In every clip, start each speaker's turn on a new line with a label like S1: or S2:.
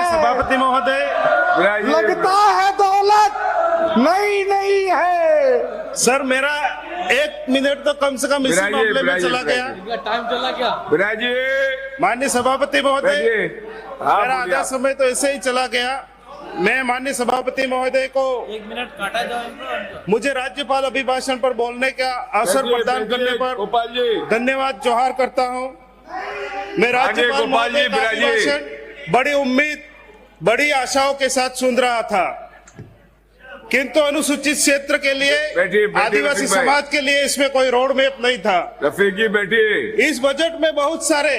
S1: सभापति महोदय,
S2: लगता है दौलत नहीं है।
S1: सर मेरा 1 मिनट तो कम से कम इसी मामले में चला गया।
S3: टाइम चला क्या?
S1: माननीय सभापति महोदय, मेरा आधा समय तो ऐसे ही चला गया। मैं माननीय सभापति महोदय को
S3: 1 मिनट काटा जाए।
S1: मुझे राज्यपाल अभिभाषण पर बोलने का अवसर प्रदान करने पर धन्यवाद जोहार करता हूं। मैं राज्यपाल महोदय का अभिभाषण बड़ी उम्मीद, बड़ी आशाओं के साथ सुन रहा था, किंतु अनुसूचित क्षेत्र के लिए, आदिवासी समाज के लिए इसमें कोई रोड मैप नहीं था।
S4: रफीकी बैठिए।
S1: इस बजट में बहुत सारे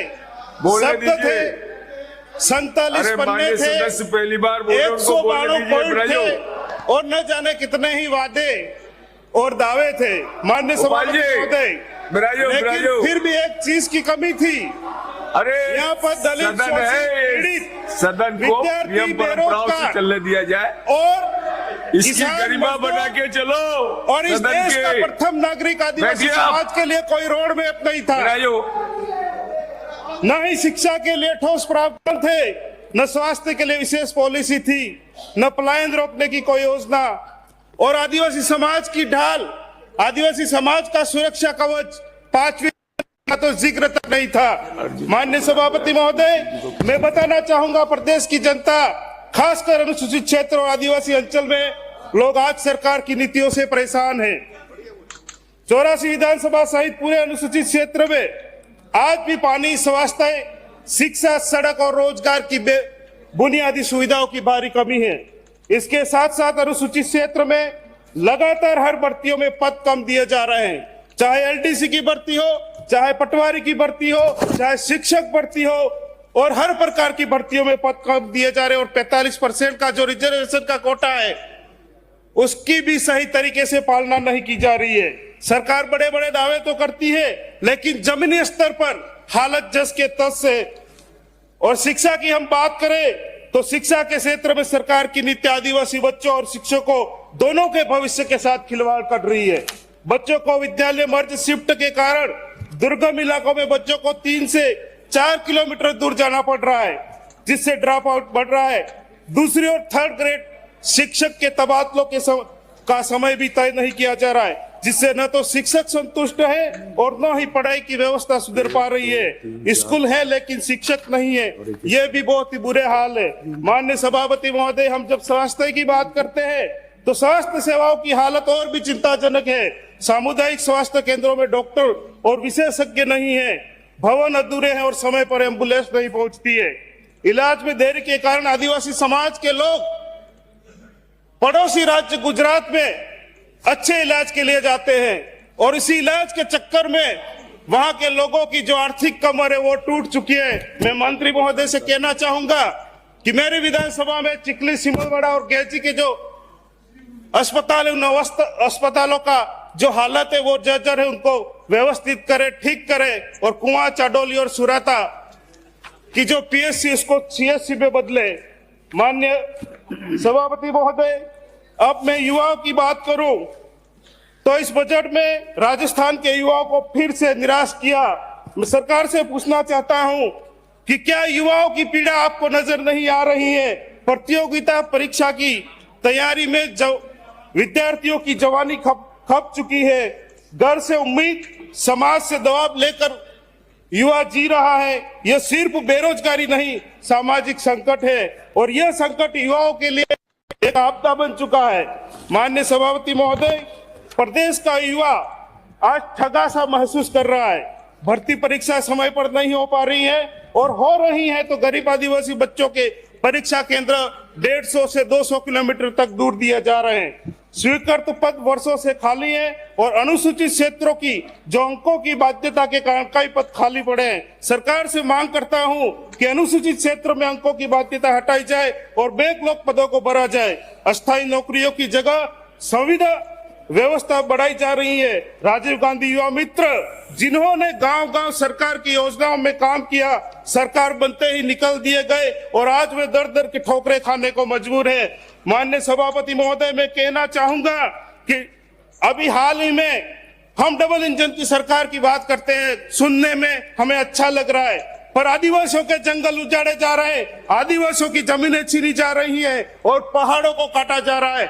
S1: शब्द थे, 47 पन्ने थे,
S4: पहली बार
S1: 192 पॉइंट थे और न जाने कितने ही वादे और दावे थे। माननीय सभापति महोदय, लेकिन फिर भी एक चीज की कमी थी।
S4: अरे
S1: यहाँ पर दलित पीड़ित
S4: सदन को नियम परंपराओं से चलने दिया जाए
S1: और
S4: इसकी गरिमा बना के चलो।
S1: और इस देश का प्रथम नागरिक आदिवासी समाज के लिए कोई रोड मैप नहीं था, न ही शिक्षा के लिए ठोस प्रावधान थे, न स्वास्थ्य के लिए विशेष पॉलिसी थी, न पलायन रोकने की कोई योजना, और आदिवासी समाज की ढाल, आदिवासी समाज का सुरक्षा कवच 5वीं का तो जिक्र तक नहीं था। माननीय सभापति महोदय, मैं बताना चाहूंगा प्रदेश की जनता, खासकर अनुसूचित क्षेत्र और आदिवासी अंचल में लोग आज सरकार की नीतियों से परेशान हैं। 84 विधानसभा सहित पूरे अनुसूचित क्षेत्र में आज भी पानी, स्वास्थ्य, शिक्षा, सड़क और रोजगार की बुनियादी सुविधाओं की भारी कमी है। इसके साथ साथ अनुसूचित क्षेत्र में लगातार हर भर्तियों में पद कम दिए जा रहे हैं, चाहे एलडीसी की भर्ती हो, चाहे पटवारी की भर्ती हो, चाहे शिक्षक भर्ती हो, और हर प्रकार की भर्तियों में पद कम दिए जा रहे हैं। और 45% का जो रिजर्वेशन का कोटा है उसकी भी सही तरीके से पालना नहीं की जा रही है। सरकार बड़े बड़े दावे तो करती है, लेकिन जमीनी स्तर पर हालत जस के तस है। और शिक्षा की हम बात करें तो शिक्षा के क्षेत्र में सरकार की नीति आदिवासी बच्चों और शिक्षकों दोनों के भविष्य के साथ खिलवाड़ कर रही है। बच्चों को विद्यालय मर्ज शिफ्ट के कारण दुर्गम इलाकों में बच्चों को 3 से 4 किलोमीटर दूर जाना पड़ रहा है, जिससे ड्रॉप आउट बढ़ रहा है। दूसरी ओर 3rd ग्रेड शिक्षक के तबादलों का समय भी तय नहीं किया जा रहा है, जिससे न तो शिक्षक संतुष्ट है और न ही पढ़ाई की व्यवस्था सुधर पा रही है। स्कूल है लेकिन शिक्षक नहीं है, ये भी बहुत ही बुरे हाल है। माननीय सभापति महोदय, हम जब स्वास्थ्य की बात करते हैं तो स्वास्थ्य सेवाओं की हालत और भी चिंताजनक है। सामुदायिक स्वास्थ्य केंद्रों में डॉक्टर और विशेषज्ञ नहीं है, भवन अधूरे हैं और समय पर एम्बुलेंस नहीं पहुंचती है। इलाज में देरी के कारण आदिवासी समाज के लोग पड़ोसी राज्य गुजरात में अच्छे इलाज के लिए जाते हैं और इसी इलाज के चक्कर में वहां के लोगों की जो आर्थिक कमर है वो टूट चुकी है। मैं मंत्री महोदय से कहना चाहूंगा कि मेरी विधानसभा में चिखली, सिमलगढ़ और गेजी के जो अस्पताल है, उन अस्पतालों का जो हालत है वो जर्जर है, उनको व्यवस्थित करे, ठीक करे। और कुआं, चाडोली और सुराता की जो पीएससी उसको सीएससी में बदले। माननीय सभापति महोदय, अब मैं युवाओं की बात करूं तो इस बजट में राजस्थान के युवाओं को फिर से निराश किया। मैं सरकार से पूछना चाहता हूं कि क्या युवाओं की पीड़ा आपको नजर नहीं आ रही है? प्रतियोगिता परीक्षा की तैयारी में विद्यार्थियों की जवानी खप चुकी है। घर से उम्मीद, समाज से दबाव लेकर युवा जी रहा है। यह सिर्फ बेरोजगारी नहीं, सामाजिक संकट है और यह संकट युवाओं के लिए एक आपदा बन चुका है। माननीय सभापति महोदय, प्रदेश का युवा आज ठगा सा महसूस कर रहा है। भर्ती परीक्षा समय पर नहीं हो पा रही है और हो रही है तो गरीब आदिवासी बच्चों के परीक्षा केंद्र 150 से 200 किलोमीटर तक दूर दिए जा रहे हैं। स्वीकृत पद वर्षों से खाली है और अनुसूचित क्षेत्रों की जो अंकों की बाध्यता के कारण कई पद खाली पड़े हैं। सरकार से मांग करता हूं कि अनुसूचित क्षेत्र में अंकों की बाध्यता हटाई जाए और बैकलॉग पदों को भरा जाए। अस्थायी नौकरियों की जगह संविदा व्यवस्था बढ़ाई जा रही है। राजीव गांधी युवा मित्र, जिन्होंने गांव-गांव सरकार की योजनाओं में काम किया, सरकार बनते ही निकल दिए गए और आज वे दर-दर की ठोकरें खाने को मजबूर है। माननीय सभापति महोदय, मैं कहना चाहूंगा कि अभी हाल ही में हम डबल इंजन की सरकार की बात करते हैं, सुनने में हमें अच्छा लग रहा है, पर आदिवासियों के जंगल उजाड़े जा रहे हैं, आदिवासियों की जमीनें छीनी जा रही हैं और पहाड़ों को काटा जा रहा है।